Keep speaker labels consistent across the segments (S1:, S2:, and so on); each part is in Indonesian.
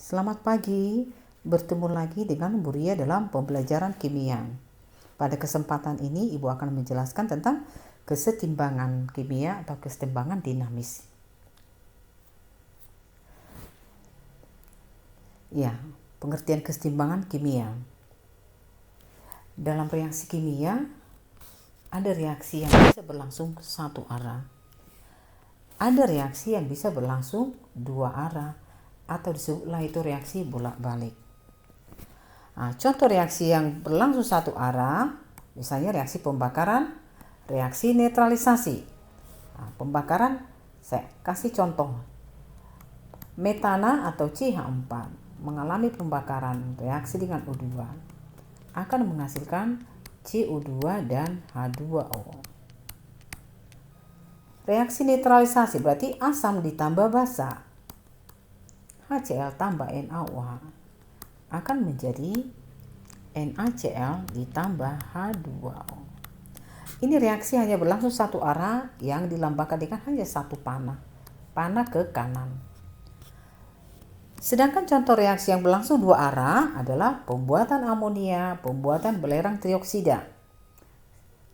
S1: Selamat pagi, bertemu lagi dengan Bu Ria dalam pembelajaran kimia. Pada kesempatan ini Ibu akan menjelaskan tentang kesetimbangan kimia atau kesetimbangan dinamis. Ya, pengertian kesetimbangan kimia. Dalam reaksi kimia, ada reaksi yang bisa berlangsung satu arah. Ada reaksi yang bisa berlangsung dua arah, atau disebutlah itu reaksi bolak-balik. Nah, contoh reaksi yang berlangsung satu arah, misalnya reaksi pembakaran, reaksi netralisasi. Nah, pembakaran, saya kasih contoh. Metana atau CH4 mengalami pembakaran reaksi dengan O2 akan menghasilkan CO2 dan H2O. Reaksi netralisasi berarti asam ditambah basa, HCl tambah NaOH akan menjadi NaCl ditambah H2O. Ini reaksi hanya berlangsung satu arah yang dilambangkan dengan hanya satu panah ke kanan. Sedangkan contoh reaksi yang berlangsung dua arah adalah pembuatan amonia, pembuatan belerang trioksida.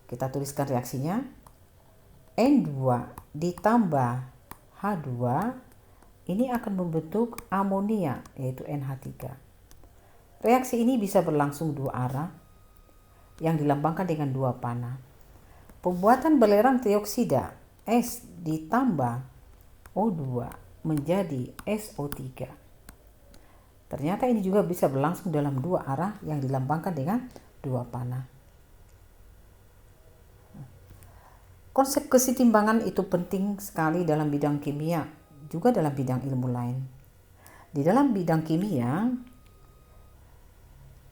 S1: Kita tuliskan reaksinya. N2 ditambah H2 ini akan membentuk amonia, yaitu NH3. Reaksi ini bisa berlangsung dua arah yang dilambangkan dengan dua panah. Pembuatan belerang trioksida S ditambah O2 menjadi SO3. Ternyata ini juga bisa berlangsung dalam dua arah yang dilambangkan dengan dua panah. Konsep kesetimbangan itu penting sekali dalam bidang kimia, juga dalam bidang ilmu lain. Di dalam bidang kimia,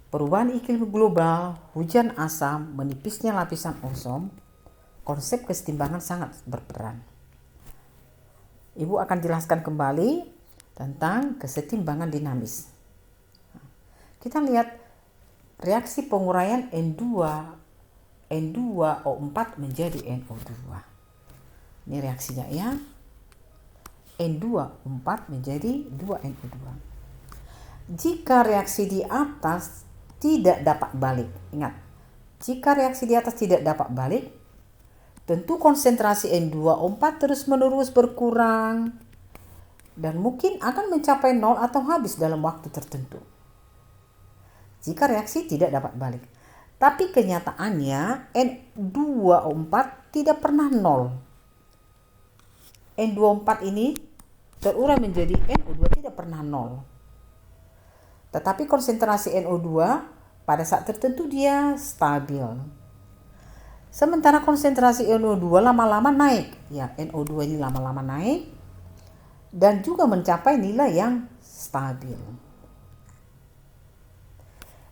S1: perubahan iklim global, hujan asam, menipisnya lapisan ozon, konsep kesetimbangan sangat berperan. Ibu akan jelaskan kembali tentang kesetimbangan dinamis. Kita lihat reaksi penguraian N2O4 menjadi NO2. Ini reaksinya ya. N2O4 menjadi 2NO2. Jika reaksi di atas tidak dapat balik, ingat, jika reaksi di atas tidak dapat balik, tentu konsentrasi N2O4 terus-menerus berkurang dan mungkin akan mencapai 0 atau habis dalam waktu tertentu. Jika reaksi tidak dapat balik. Tapi kenyataannya N2O4 tidak pernah 0. N2O4 ini terurai menjadi NO2 tidak pernah 0. Tetapi konsentrasi NO2 pada saat tertentu dia stabil. Sementara konsentrasi NO2 lama-lama naik. Ya, NO2 ini lama-lama naik dan juga mencapai nilai yang stabil.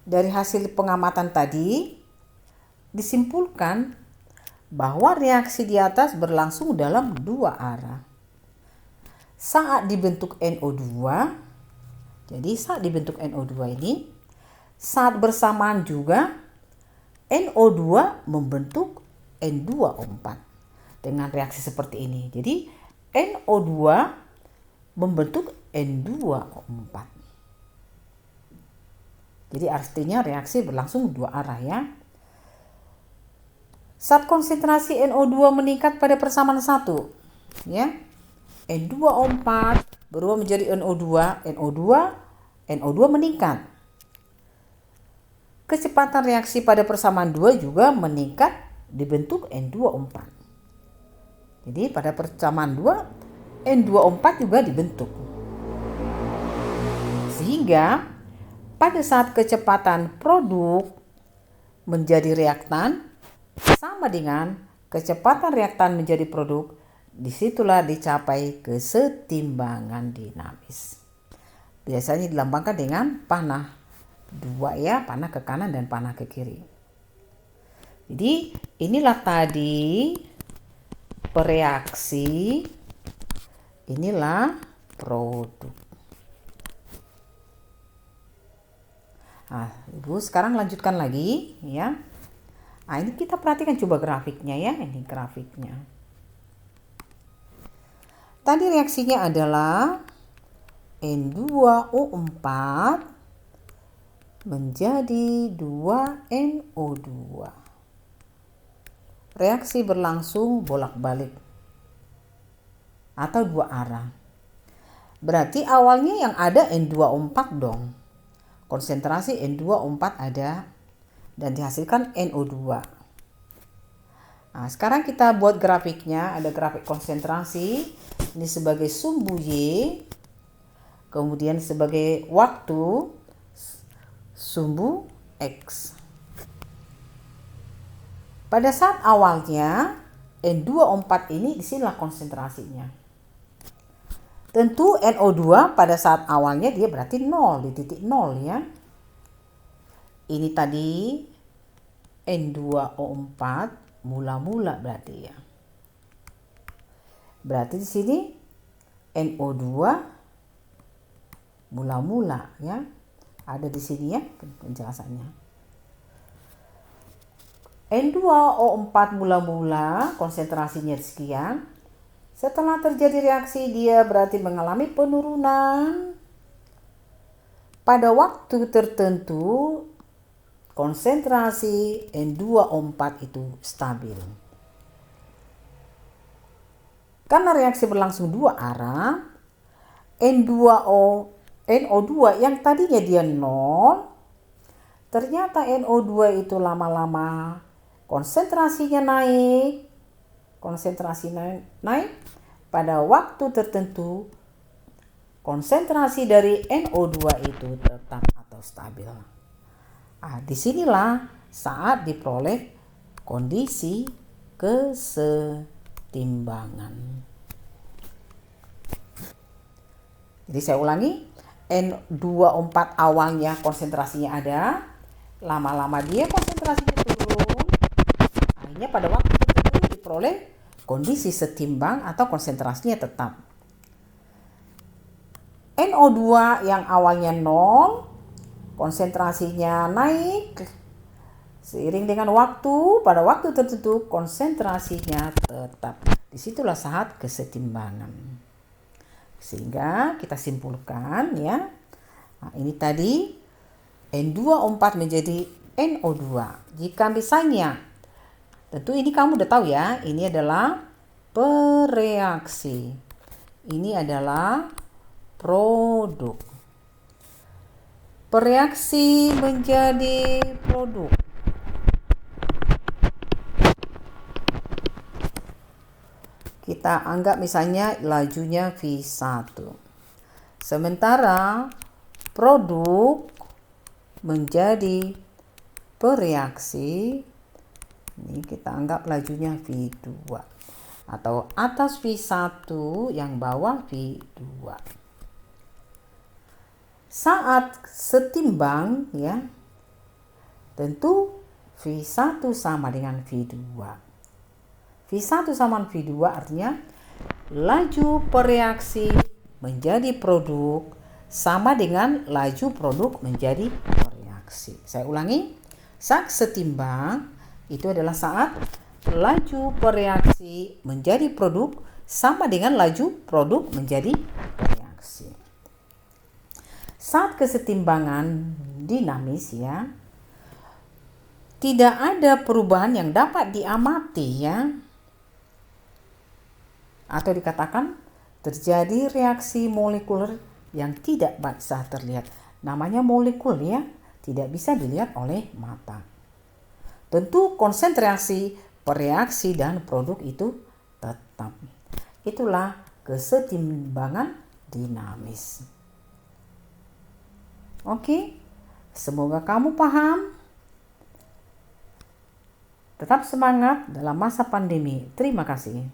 S1: Dari hasil pengamatan tadi disimpulkan bahwa reaksi di atas berlangsung dalam dua arah. Saat dibentuk NO2, jadi saat dibentuk NO2 ini, saat bersamaan juga NO2 membentuk N2O4 dengan reaksi seperti ini. Jadi NO2 membentuk N2O4. Jadi artinya reaksi berlangsung dua arah ya. Saat konsentrasi NO2 meningkat pada persamaan 1, ya, N2O4 berubah menjadi NO2 meningkat. Kecepatan reaksi pada persamaan 2 juga meningkat, dibentuk N2O4. Jadi pada persamaan 2, N2O4 juga dibentuk. Sehingga pada saat kecepatan produk menjadi reaktan sama dengan kecepatan reaktan menjadi produk, disitulah dicapai kesetimbangan dinamis. Biasanya dilambangkan dengan panah dua ya, panah ke kanan dan panah ke kiri. Jadi inilah tadi bereaksi, inilah produk. Nah, Ibu sekarang lanjutkan lagi ya. Nah, ini kita perhatikan coba grafiknya ya. Ini grafiknya. Tadi reaksinya adalah N2O4 menjadi 2NO2. Reaksi berlangsung bolak-balik atau dua arah. Berarti awalnya yang ada N2O4 dong. Konsentrasi N2O4 ada dan dihasilkan NO2. Nah, sekarang kita buat grafiknya. Ada grafik konsentrasi. Ini sebagai sumbu Y. Kemudian sebagai waktu sumbu X. Pada saat awalnya N2O4 ini disinilah konsentrasinya. Tentu NO2 pada saat awalnya dia berarti 0, di titik 0 ya. Ini tadi N2O4 mula-mula berarti ya. Berarti di sini NO2 mula-mula ya. Ada di sini ya penjelasannya. N2O4 mula-mula konsentrasinya sekian. Setelah terjadi reaksi dia berarti mengalami penurunan. Pada waktu tertentu konsentrasi N2O4 itu stabil. Karena reaksi berlangsung dua arah, NO2 yang tadinya dia 0, ternyata NO2 itu lama-lama konsentrasinya naik. Konsentrasi naik. Pada waktu tertentu konsentrasi dari NO2 itu tetap atau stabil. Disinilah saat diperoleh kondisi kesetimbangan. Jadi saya ulangi, N2O4 awalnya konsentrasinya ada, lama-lama dia konsentrasinya turun, akhirnya pada waktu tertentu diperoleh kondisi setimbang atau konsentrasinya tetap. NO2 yang awalnya 0, konsentrasinya naik seiring dengan waktu, pada waktu tertentu konsentrasinya tetap. Disitulah saat kesetimbangan. Sehingga kita simpulkan ya. Nah, ini tadi N2O4 menjadi NO2. Jika misalnya, tentu ini kamu udah tahu ya, ini adalah bereaksi. Ini adalah produk. Bereaksi menjadi produk. Kita anggap misalnya lajunya V1. Sementara produk menjadi bereaksi, ini kita anggap lajunya V2. Atau atas V1 yang bawah V2. Saat setimbang ya, tentu V1 sama dengan V2. V1 sama V2 artinya laju bereaksi menjadi produk sama dengan laju produk menjadi bereaksi. Saya ulangi, saat setimbang itu adalah saat laju bereaksi menjadi produk sama dengan laju produk menjadi bereaksi. Saat kesetimbangan dinamis ya, tidak ada perubahan yang dapat diamati ya. Atau dikatakan terjadi reaksi molekuler yang tidak bisa terlihat. Namanya molekul ya, tidak bisa dilihat oleh mata. Tentu konsentrasi, bereaksi dan produk itu tetap. Itulah kesetimbangan dinamis. Oke, semoga kamu paham. Tetap semangat dalam masa pandemi. Terima kasih.